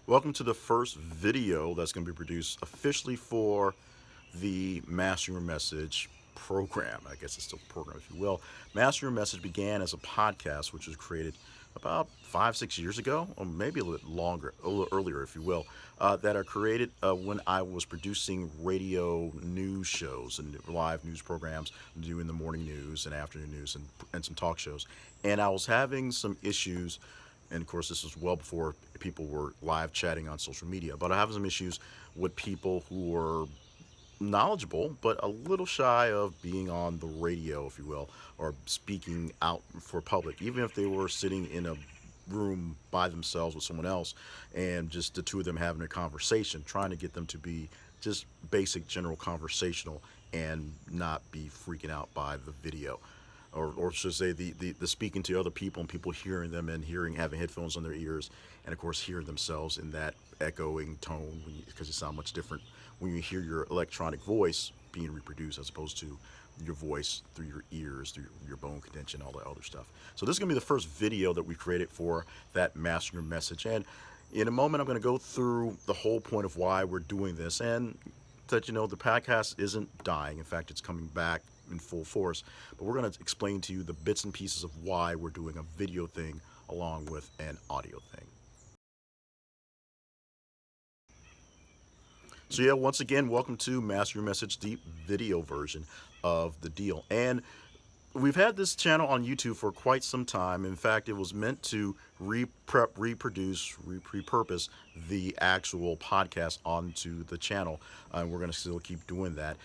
Welcome to the first video that's going to be produced officially for the Master Your Message program. I guess it's still a program, if you will. Master Your Message began as a podcast, which was created about 5, 6 years ago, or maybe a little longer, a little earlier, if you will, that are created when I was producing radio news shows and live news programs, doing the morning news and afternoon news and some talk shows. And I was having some issues, and of course this was well before people were live chatting on social media, but I have some issues with people who were knowledgeable but a little shy of being on the radio, if you will, or speaking out for public, even if they were sitting in a room by themselves with someone else and just the two of them having a conversation, trying to get them to be just basic general conversational and not be freaking out by the video, or should say the speaking to other people and people hearing them and having headphones on their ears, and of course hearing themselves in that echoing tone because you sound much different when you hear your electronic voice being reproduced as opposed to your voice through your ears, through your bone contention, all that other stuff. So this is going to be the first video that we created for that Master Your Message. And in a moment, I'm going to go through the whole point of why we're doing this and that, the podcast isn't dying. In fact, it's coming back in full force. But we're going to explain to you the bits and pieces of why we're doing a video thing along with an audio thing. So yeah, once again, welcome to Master Your Message, the video version of the deal. And we've had this channel on YouTube for quite some time. In fact, it was meant to reproduce, repurpose the actual podcast onto the channel. And we're going to still keep doing that.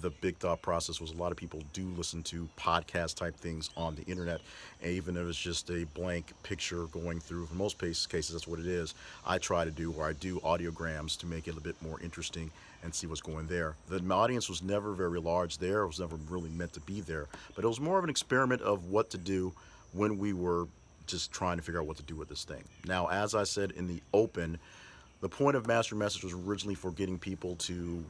The big thought process was a lot of people do listen to podcast type things on the internet. And even if it's just a blank picture going through, for most cases, that's what it is. I try to do, or I do audiograms to make it a bit more interesting and see what's going there. The audience was never very large there. It was never really meant to be there. But it was more of an experiment of what to do when we were just trying to figure out what to do with this thing. Now, as I said in the open, the point of Master Message was originally for getting people to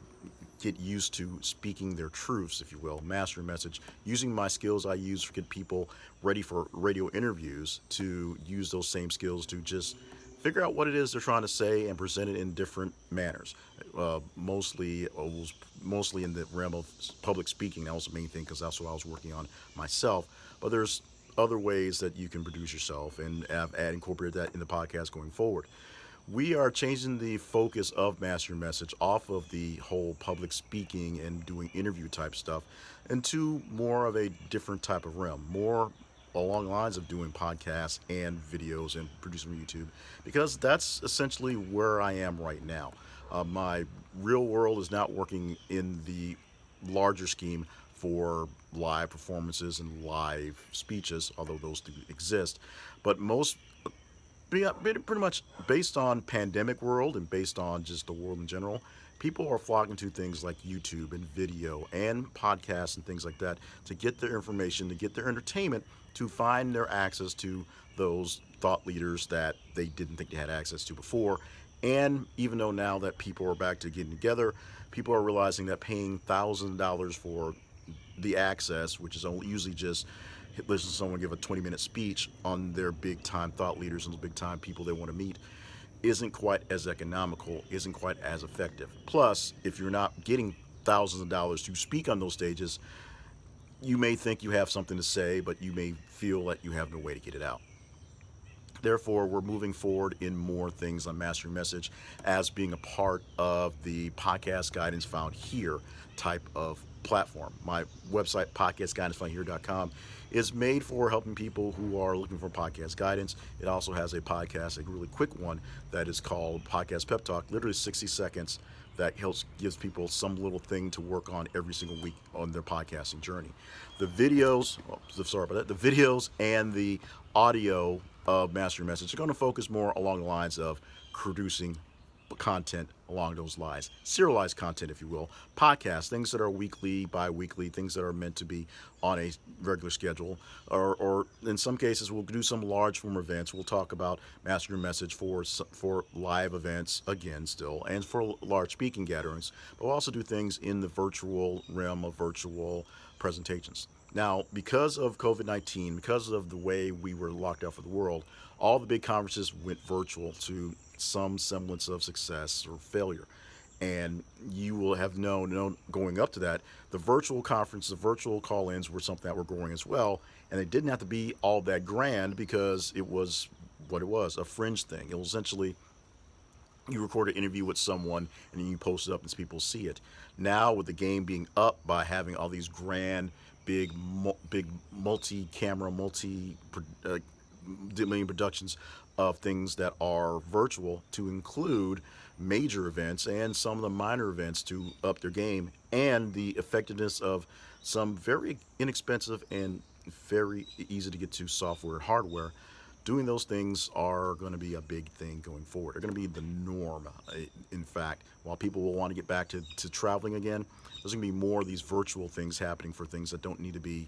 get used to speaking their truths, if you will. Master Message, using my skills I use to get people ready for radio interviews, to use those same skills to just figure out what it is they're trying to say and present it in different manners. Mostly in the realm of public speaking. That was the main thing because that's what I was working on myself. But there's other ways that you can produce yourself, and I've incorporated that in the podcast going forward. We are changing the focus of Master Your Message off of the whole public speaking and doing interview type stuff into more of a different type of realm, more along the lines of doing podcasts and videos and producing on YouTube, because that's essentially where I am right now. My real world is not working in the larger scheme for live performances and live speeches, although those do exist. But most pretty much based on pandemic world and based on just the world in general, people are flocking to things like YouTube and video and podcasts and things like that to get their information, to get their entertainment, to find their access to those thought leaders that they didn't think they had access to before. And even though now that people are back to getting together, people are realizing that paying $1,000 for the access, which is only usually just listen to someone give a 20-minute speech on their big time thought leaders and the big time people they want to meet, isn't quite as economical, isn't quite as effective. Plus, if you're not getting thousands of dollars to speak on those stages, you may think you have something to say, but you may feel that you have no way to get it out. Therefore, we're moving forward in more things on Master Your Message as being a part of the podcast guidance found here type of platform. My website, podcastguidancefoundhere.com, is made for helping people who are looking for podcast guidance. It also has a podcast, a really quick one, that is called Podcast Pep Talk, literally 60 seconds, that gives people some little thing to work on every single week on their podcasting journey. The videos, sorry about that, the videos and the audio of Master Your Message are going to focus more along the lines of producing content along those lines, serialized content, if you will, podcasts, things that are weekly, bi-weekly, things that are meant to be on a regular schedule, or in some cases we'll do some large form events. We'll talk about Master Your Message for live events again still, and for large speaking gatherings, but we'll also do things in the virtual realm of virtual presentations. Now, because of COVID-19, because of the way we were locked out for the world, all the big conferences went virtual to some semblance of success or failure. And you will have known going up to that, the virtual conference, the virtual call-ins were something that were growing as well. And it didn't have to be all that grand because it was what it was, a fringe thing. It was essentially you record an interview with someone and then you post it up and people see it. Now with the game being up by having all these grand, big multi-camera, million productions of things that are virtual to include major events and some of the minor events to up their game, and the effectiveness of some very inexpensive and very easy to get to software and hardware. Doing those things are going to be a big thing going forward. They're going to be the norm. In fact, while people will want to get back to traveling again, there's going to be more of these virtual things happening for things that don't need to be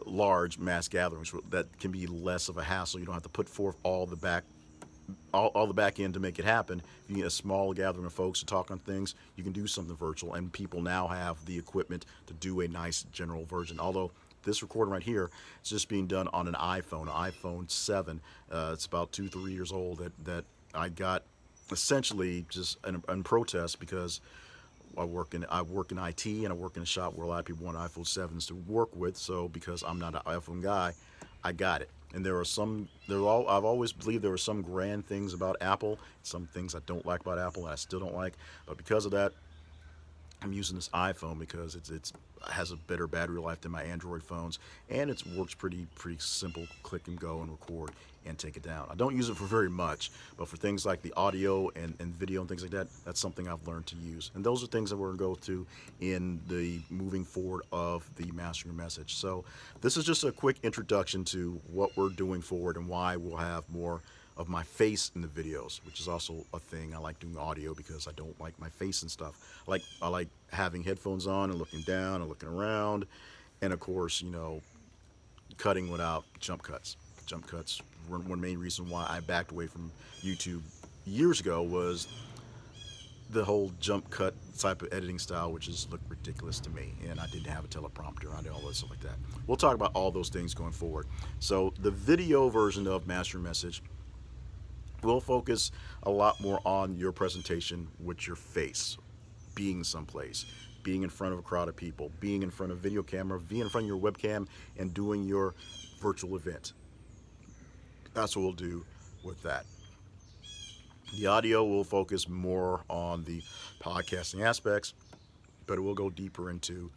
large mass gatherings, that can be less of a hassle. You don't have to put forth all the back end to make it happen. If you get a small gathering of folks to talk on things, you can do something virtual, and people now have the equipment to do a nice general version. Although this recording right here is just being done on an iPhone 7. It's about 2-3 years old that I got essentially just in protest because I work in IT and I work in a shop where a lot of people want iPhone 7s to work with. So because I'm not an iPhone guy, I got it. And I've always believed there were some grand things about Apple, some things I don't like about Apple and I still don't like. But because of that, I'm using this iPhone because it has a better battery life than my Android phones, and it works pretty simple, click and go and record and take it down. I don't use it for very much, but for things like the audio and video and things like that, that's something I've learned to use. And those are things that we're going to go to in the moving forward of the Mastering Your Message. So this is just a quick introduction to what we're doing forward and why we'll have more of my face in the videos, which is also a thing. I like doing audio because I don't like my face and stuff. I like having headphones on and looking down and looking around, and of course, cutting without jump cuts. Jump cuts were one main reason why I backed away from YouTube years ago, was the whole jump cut type of editing style, which just looked ridiculous to me, and I didn't have a teleprompter. I did all that stuff like that. We'll talk about all those things going forward. So the video version of Master Your Message will focus a lot more on your presentation with your face, being someplace, being in front of a crowd of people, being in front of a video camera, being in front of your webcam, and doing your virtual event. That's what we'll do with that. The audio will focus more on the podcasting aspects, but it will go deeper into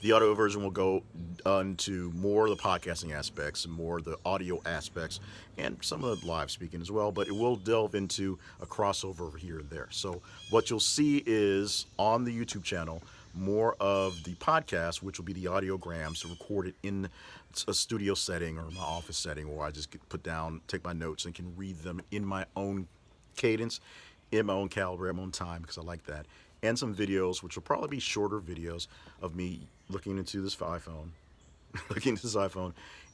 the audio version will go into more of the podcasting aspects, more of the audio aspects, and some of the live speaking as well, but it will delve into a crossover over here and there. So what you'll see is on the YouTube channel, more of the podcast, which will be the audiograms recorded in a studio setting or my office setting, where I just take my notes and can read them in my own cadence, in my own caliber, at my own time, because I like that. And some videos, which will probably be shorter videos of me looking into this iPhone,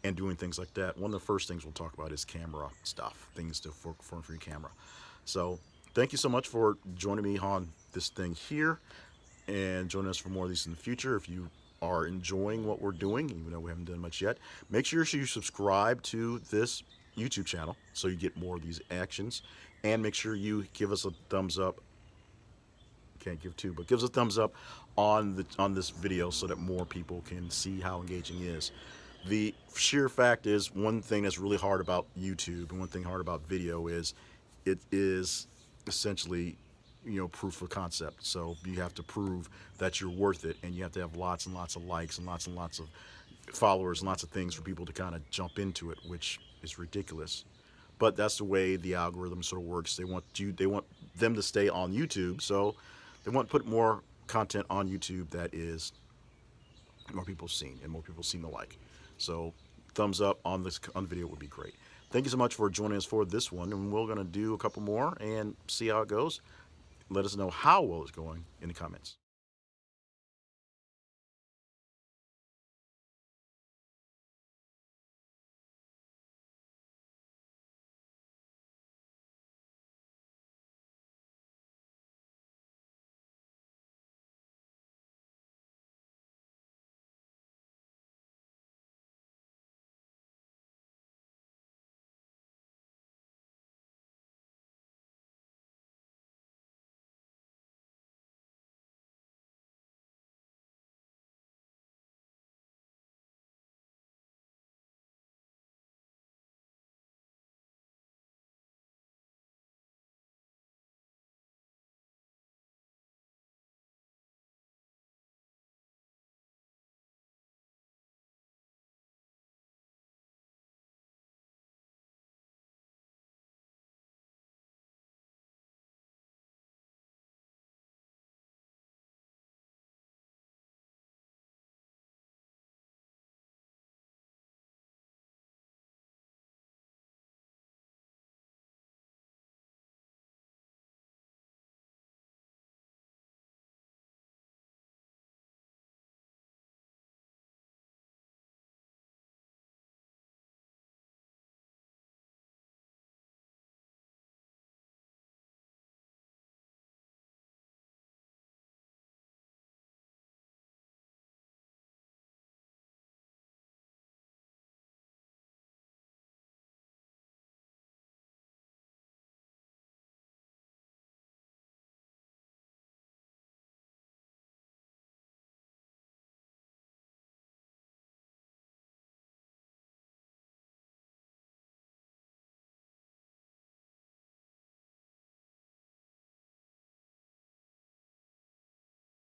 and doing things like that. One of the first things we'll talk about is camera stuff, things for your camera. So thank you so much for joining me on this thing here, and join us for more of these in the future. If you are enjoying what we're doing, even though we haven't done much yet, make sure you subscribe to this YouTube channel so you get more of these actions, and make sure you give us a thumbs up. Can't give two, but give us a thumbs up on this video so that more people can see how engaging it is. The sheer fact is, one thing that's really hard about YouTube and one thing hard about video is it is essentially proof of concept. So you have to prove that you're worth it, and you have to have lots and lots of likes and lots of followers and lots of things for people to kind of jump into it, which is ridiculous. But that's the way the algorithm sort of works. They want them to stay on YouTube, so they want to put more content on YouTube that is more people seen and more people seem to like. So thumbs up on the video would be great. Thank you so much for joining us for this one, and we're going to do a couple more and see how it goes. Let us know how well it's going in the comments.